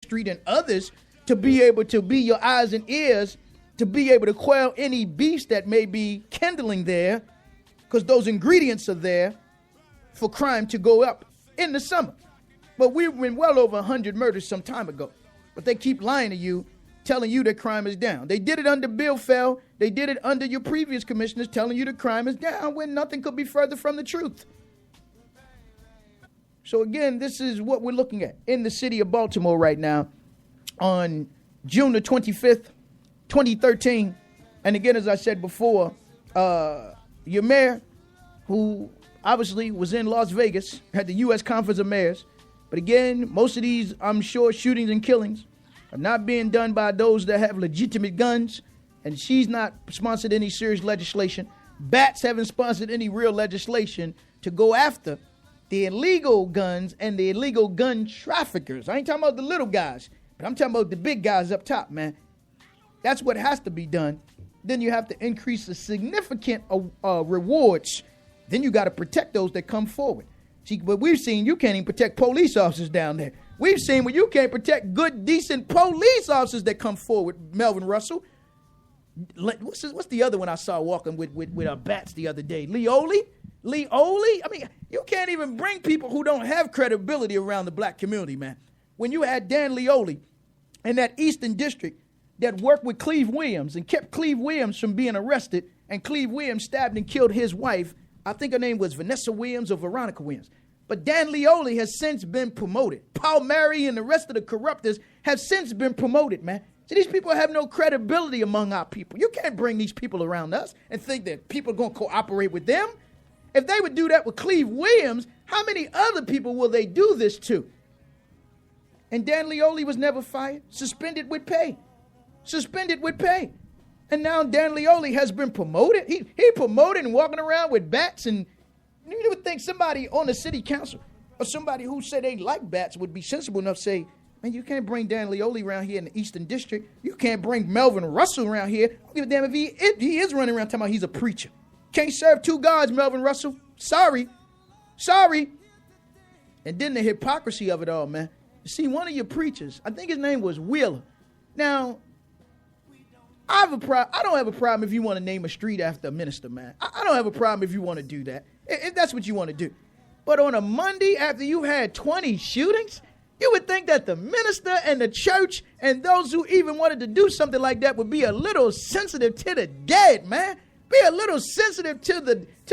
street and others to be able to be your eyes and ears, to be able to quell any beast that may be kindling there, because those ingredients are there for crime to go up in the summer. But we went well over 100 murders some time ago. But they keep lying to you, telling you that crime is down. They did it under Bill Fell. They did it under your previous commissioners, telling you that crime is down when nothing could be further from the truth. So again, this is what we're looking at in the city of Baltimore right now on June the 25th, 2013. And again, as I said before, your mayor, who obviously was in Las Vegas, had the U.S. Conference of Mayors. But again, most of these, I'm sure, shootings and killings are not being done by those that have legitimate guns. And she's not sponsored any serious legislation. Bats haven't sponsored any real legislation to go after the illegal guns and the illegal gun traffickers. I ain't talking about the little guys, but I'm talking about the big guys up top, man. That's what has to be done. Then you have to increase the significant rewards. Then you got to protect those that come forward. See, but we've seen you can't even protect police officers down there. We've seen where you can't protect good, decent police officers that come forward, Melvin Russell. What's the other one I saw walking with bats the other day? Leoli? I mean, you can't even bring people who don't have credibility around the black community, man. When you had Dan Leoli in that Eastern District that worked with Cleve Williams and kept Cleve Williams from being arrested, and Cleve Williams stabbed and killed his wife. I think her name was Vanessa Williams or Veronica Williams. But Dan Leoli has since been promoted. Paul Mary and the rest of the corruptors have since been promoted, man. See, these people have no credibility among our people. You can't bring these people around us and think that people are going to cooperate with them. If they would do that with Cleve Williams, how many other people will they do this to? And Dan Leoli was never fired, suspended with pay. And now Dan Leoli has been promoted. He promoted and walking around with bats. And you would think somebody on the city council or somebody who said they like bats would be sensible enough to say, man, you can't bring Dan Leoli around here in the Eastern District. You can't bring Melvin Russell around here. I don't give a damn if he is running around talking about he's a preacher. Can't serve two gods, Melvin Russell. Sorry. And then the hypocrisy of it all, man. You see, one of your preachers, I think his name was Wheeler. Now, I don't have a problem if you want to name a street after a minister, man. I don't have a problem if you want to do that, if that's what you want to do. But on a Monday after you had 20 shootings, you would think that the minister and the church and those who even wanted to do something like that would be a little sensitive to the dead, man. Be a little sensitive to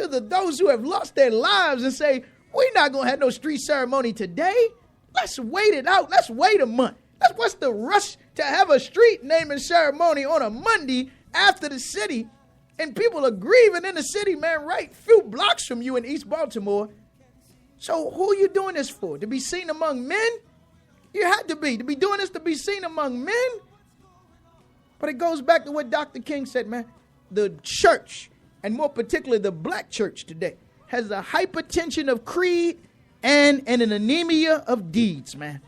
those who have lost their lives and say, we're not going to have no street ceremony today. Let's wait it out. Let's wait a month. What's the rush to have a street naming ceremony on a Monday after the city, and people are grieving in the city, man, right few blocks from you in East Baltimore. So who are you doing this for? To be seen among men? You had to be doing this to be seen among men. But it goes back to what Dr. King said, man. The church, and more particularly the black church today, has a hypertension of creed and an anemia of deeds, man.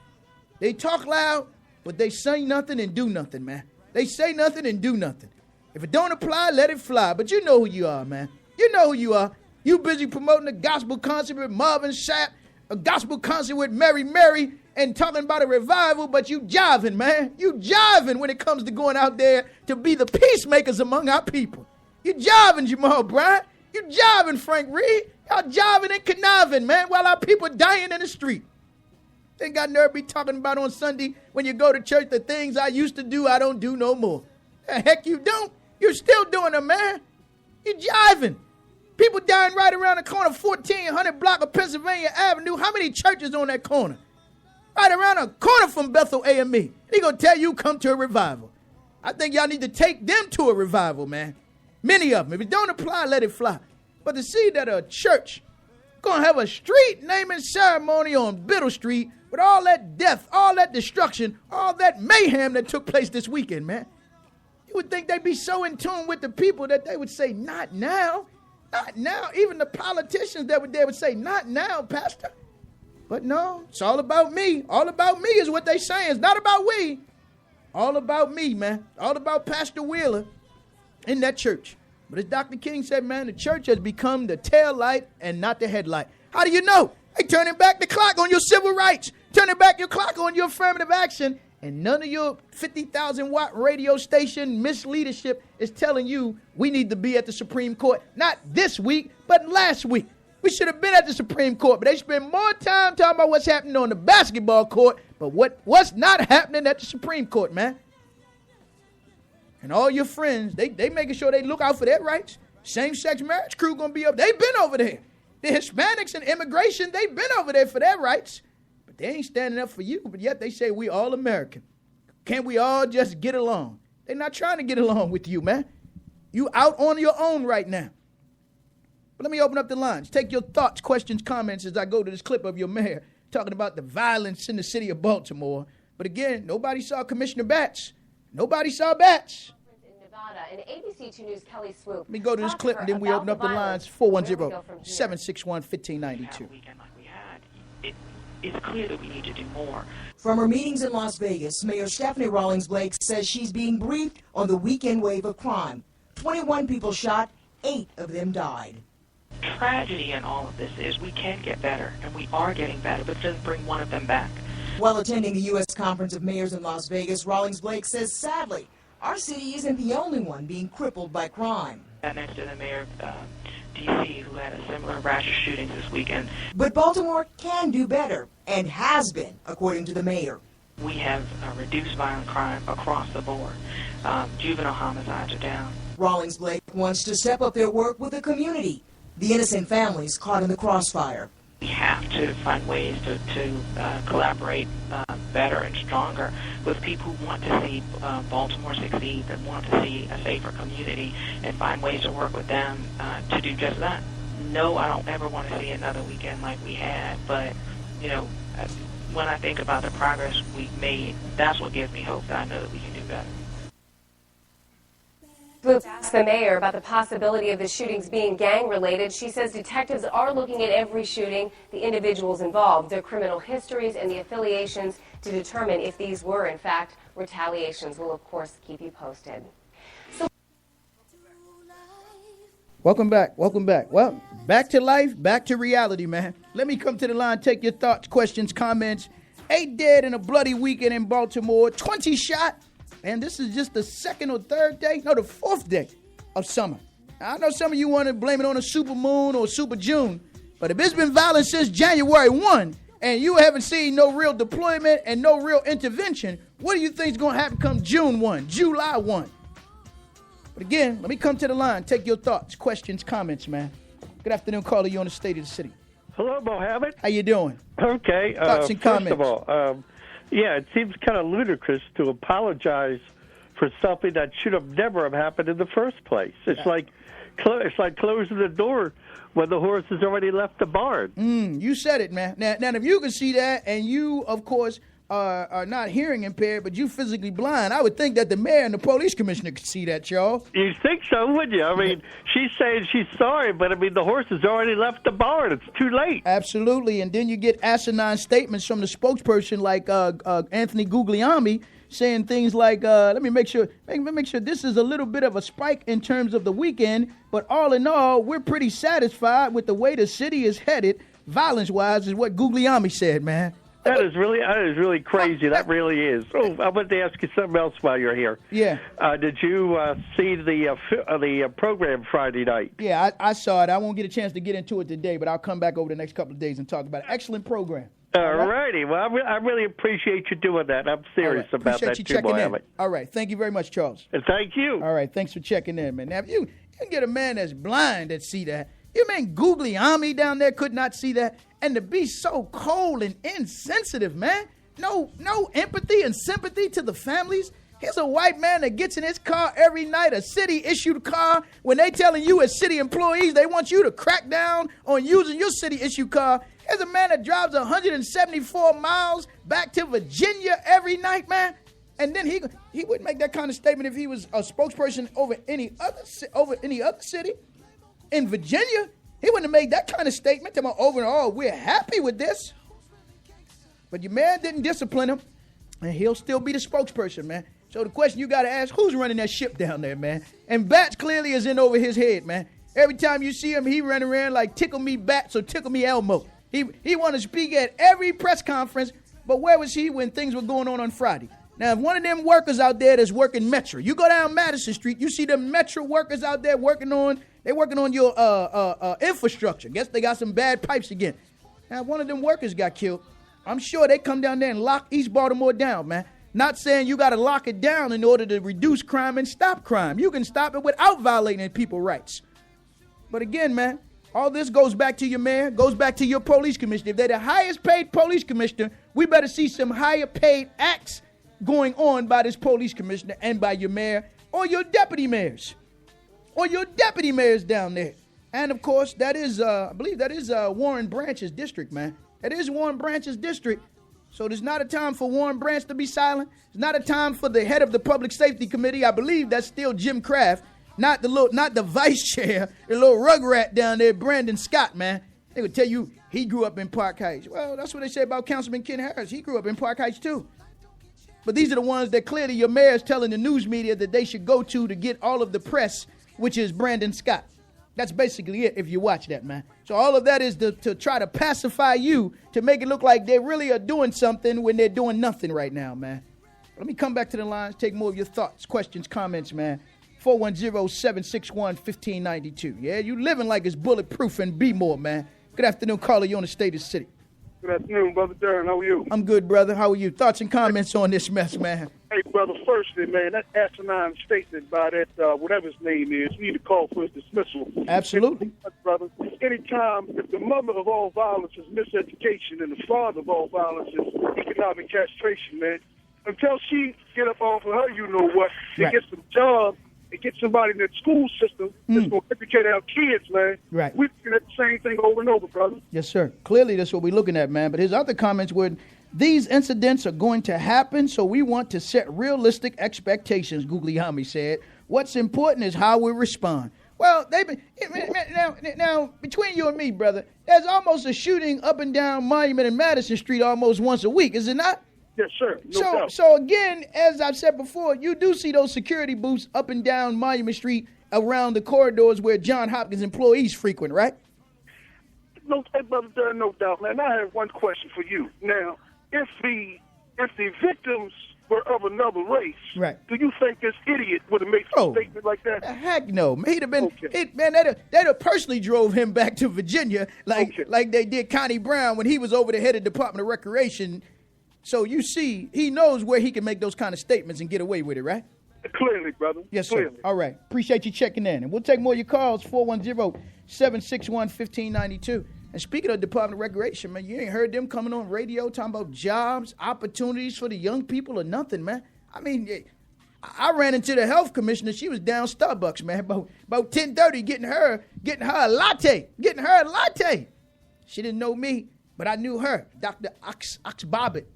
They talk loud, but they say nothing and do nothing, man. They say nothing and do nothing. If it don't apply, let it fly. But you know who you are, man. You know who you are. You busy promoting a gospel concert with Marvin Sapp, a gospel concert with Mary, and talking about a revival, but you jiving, man. You jiving when it comes to going out there to be the peacemakers among our people. You jiving, Jamal Bryant. You jiving, Frank Reed. Y'all jiving and conniving, man, while our people dying in the street. They got nerve be talking about on Sunday when you go to church, the things I used to do, I don't do no more. The heck you don't. You're still doing them, man. You jiving. People dying right around the corner, 1400 block of Pennsylvania Avenue. How many churches on that corner? Right around the corner from Bethel AME. He gonna tell you come to a revival. I think y'all need to take them to a revival, man. Many of them. If it don't apply, let it fly. But to see that a church gonna have a street naming ceremony on Biddle Street with all that death, all that destruction, all that mayhem that took place this weekend, man. You would think they'd be so in tune with the people that they would say, not now. Not now. Even the politicians that were there would say, not now, Pastor. But no, it's all about me. All about me is what they saying. It's not about we. All about me, man. All about Pastor Wheeler in that church. But as Dr. King said, man, the church has become the tail light and not the headlight. How do you know? They turning back the clock on your civil rights, turning back your clock on your affirmative action, And none of your 50,000 watt radio station misleadership is telling you we need to be at the Supreme Court. Not this week, but last week. We should have been at the Supreme Court, but they spend more time talking about what's happening on the basketball court, but what's not happening at the Supreme Court, man. And all your friends, they making sure they look out for their rights. Same-sex marriage crew going to be up. They've been over there. The Hispanics and immigration, they've been over there for their rights. But they ain't standing up for you, but yet they say we all American. Can't we all just get along? They're not trying to get along with you, man. You out on your own right now. But let me open up the lines. Take your thoughts, questions, comments as I go to this clip of your mayor talking about the violence in the city of Baltimore. But again, nobody saw Commissioner Batts. Nobody saw Batts. In Nevada, and ABC 2 News' Kelly Swoop. Let me go to this clip, and then we open up the lines. 410-761-1592. It's clear that we need to do more. From her meetings in Las Vegas, Mayor Stephanie Rawlings-Blake says she's being briefed on the weekend wave of crime. 21 people shot, 8 of them died. Tragedy in all of this is we can get better, and we are getting better, but it doesn't bring one of them back. While attending the U.S. Conference of Mayors in Las Vegas, Rawlings-Blake says, sadly, our city isn't the only one being crippled by crime. Next to the mayor of D.C., who had a similar rash of shootings this weekend. But Baltimore can do better, and has been, according to the mayor. We have reduced violent crime across the board. Juvenile homicides are down. Rawlings-Blake wants to step up their work with the community, the innocent families caught in the crossfire. We have to find ways to collaborate better and stronger with people who want to see Baltimore succeed and want to see a safer community, and find ways to work with them to do just that. No, I don't ever want to see another weekend like we had, but, you know, when I think about the progress we've made, that's what gives me hope that I know that we can do better. Swoop asked the mayor about the possibility of the shootings being gang-related. She says detectives are looking at every shooting, the individuals involved, their criminal histories, and the affiliations to determine if these were, in fact, retaliations. We'll, of course, keep you posted. Welcome back. Welcome back. Well, back to life, back to reality, man. Let me come to the line, take your thoughts, questions, comments. 8 dead in a bloody weekend in Baltimore, 20 shot. And this is just the second or third day, no, the fourth day of summer. Now, I know some of you want to blame it on a super moon or super June, but if it's been violent since January 1 and you haven't seen no real deployment and no real intervention, what do you think is going to happen come June 1, July 1? But again, let me come to the line. Take your thoughts, questions, comments, man. Good afternoon, caller. You on the State of the City. Hello, Mohammed. How you doing? Okay. Thoughts and comments. First of all, yeah, it seems kind of ludicrous to apologize for something that should have never have happened in the first place. It's like closing the door when the horse has already left the barn. You said it, man. Now, if you can see that, and you, of course, are not hearing impaired, but you physically blind, I would think that the mayor and the police commissioner could see that, y'all. You think so, wouldn't you? I mean, she's saying she's sorry, but I mean, the horse has already left the barn. It's too late. Absolutely, and then you get asinine statements from the spokesperson like Anthony Guglielmi saying things like, let me make sure this is a little bit of a spike in terms of the weekend, but all in all, we're pretty satisfied with the way the city is headed, violence-wise, is what Guglielmi said, man. That is really crazy. That really is. Oh, I wanted to ask you something else while you're here. Yeah. Did you see the program Friday night? Yeah, I saw it. I won't get a chance to get into it today, but I'll come back over the next couple of days and talk about it. Excellent program. All righty. Well, I really appreciate you doing that. I'm serious about that too, Mohammed. All right. Thank you very much, Charles. And thank you. All right. Thanks for checking in, man. Now, if you can get a man that's blind that see that, you mean Guglielmi down there could not see that? And to be so cold and insensitive, man. No empathy and sympathy to the families. Here's a white man that gets in his car every night, a city-issued car. When they telling you as city employees, they want you to crack down on using your city-issued car. Here's a man that drives 174 miles back to Virginia every night, man. And then he wouldn't make that kind of statement if he was a spokesperson over any other city. In Virginia, he wouldn't have made that kind of statement to my overall, we're happy with this. But your man didn't discipline him, and he'll still be the spokesperson, man. So the question you got to ask, who's running that ship down there, man? And Bats clearly is in over his head, man. Every time you see him, he run around like tickle me Bats or tickle me Elmo. He want to speak at every press conference, but where was he when things were going on Friday? Now, if one of them workers out there that's working Metro, you go down Madison Street, you see the Metro workers out there working on your infrastructure. Guess they got some bad pipes again. Now, if one of them workers got killed, I'm sure they come down there and lock East Baltimore down, man. Not saying you got to lock it down in order to reduce crime and stop crime. You can stop it without violating people's rights. But again, man, all this goes back to your mayor, goes back to your police commissioner. If they're the highest paid police commissioner, we better see some higher paid acts going on by this police commissioner and by your mayor or your deputy mayors down there. And of course, that is, I believe that is Warren Branch's district, man. That is Warren Branch's district. So there's not a time for Warren Branch to be silent. It's not a time for the head of the Public Safety Committee. I believe that's still Jim Kraft, not the vice chair, the little rugrat down there, Brandon Scott, man. They would tell you he grew up in Park Heights. Well, that's what they say about Councilman Ken Harris. He grew up in Park Heights too. But these are the ones that clearly your mayor is telling the news media that they should go to get all of the press, which is Brandon Scott. That's basically it if you watch that, man. So all of that is to try to pacify you, to make it look like they really are doing something when they're doing nothing right now, man. Let me come back to the lines, take more of your thoughts, questions, comments, man. 410-761-1592. Yeah, you living like it's bulletproof and be more, man. Good afternoon, caller. You on the State of the City. Good afternoon, Brother Darren. How are you? I'm good, brother. How are you? Thoughts and comments on this mess, man? Hey, brother, firstly, man, that asinine statement by that, whatever his name is, we need to call for his dismissal. Absolutely. Brother, anytime, if the mother of all violence is miseducation and the father of all violence is economic castration, man, until she get up off of her, you know what, and get some job and get somebody in that school system that's going to educate our kids, man. Right. We're looking at the same thing over and over, brother. Yes, sir. Clearly, that's what we're looking at, man. But his other comments were, these incidents are going to happen, so we want to set realistic expectations, Guglielmi said. What's important is how we respond. Well, now, between you and me, brother, there's almost a shooting up and down Monument and Madison Street almost once a week, is it not? Yes, sir. No doubt. So again, as I've said before, you do see those security booths up and down Monument Street around the corridors where Johns Hopkins employees frequent, right? No, brother, no doubt, man. I have one question for you. Now, if the victims were of another race, right, do you think this idiot would have made a statement like that? Heck no. He'd have been, they'd have personally drove him back to Virginia like they did Connie Brown when he was over the head of Department of Recreation. So you see, he knows where he can make those kind of statements and get away with it, right? Clearly, brother. Yes, sir. Clearly. All right. Appreciate you checking in. And we'll take more of your calls, 410-761-1592. And speaking of Department of Recreation, man, you ain't heard them coming on radio talking about jobs, opportunities for the young people or nothing, man. I mean, I ran into the health commissioner. She was down Starbucks, man, about 10:30 getting her a latte. She didn't know me. But I knew her, Dr. Ox Bobbitt.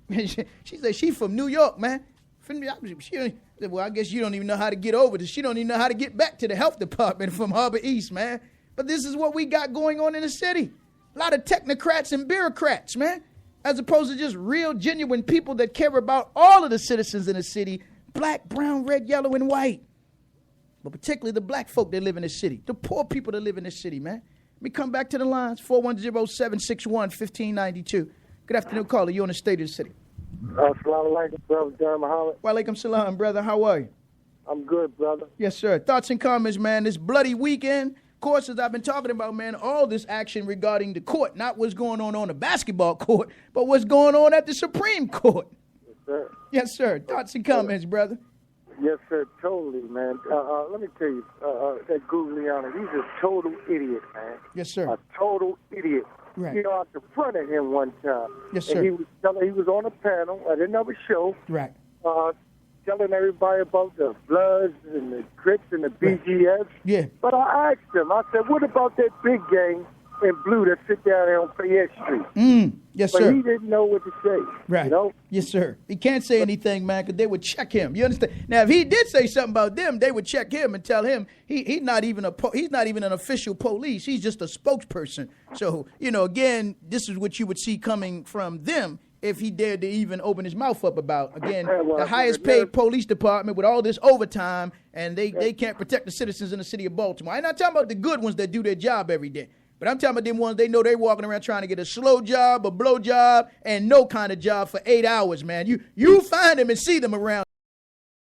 She said she's from New York, man. Well, I guess you don't even know how to get over this. She don't even know how to get back to the health department from Harbor East, man. But this is what we got going on in the city. A lot of technocrats and bureaucrats, man, as opposed to just real, genuine people that care about all of the citizens in the city, black, brown, red, yellow, and white. But particularly the black folk that live in this city, the poor people that live in this city, man. Let me come back to the lines, 410-761-1592. Good afternoon, caller. You on the State of the City. Assalamu alaikum, brother John Muhammad. Wa alaikum salam, brother. How are you? I'm good, brother. Yes, sir. Thoughts and comments, man. This bloody weekend, of course, as I've been talking about, man, all this action regarding the court, not what's going on the basketball court, but what's going on at the Supreme Court. Yes, sir. Yes, sir. Thoughts and comments, brother. Yes, sir. Totally, man. Let me tell you, that Guglielmi, he's a total idiot, man. Yes, sir. A total idiot. Right. You know, I confronted him one time. Yes, sir. And he was on a panel at another show. Right. Telling everybody about the Bloods and the Crips and the BGS. Yeah. But I asked him, I said, what about that big gang in blue that sit down there on Fayette Street? Yes, but sir. He didn't know what to say. Right. You know? Yes, sir. He can't say anything, man, because they would check him. You understand? Now, if he did say something about them, they would check him and tell him he's not even an official police. He's just a spokesperson. So, again, this is what you would see coming from them if he dared to even open his mouth up about, again, the highest paid police department with all this overtime, and they can't protect the citizens in the city of Baltimore. I'm not talking about the good ones that do their job every day. But I'm talking about them ones, they know they walking around trying to get a slow job, a blow job, and no kind of job for 8 hours, man. You find them and see them around.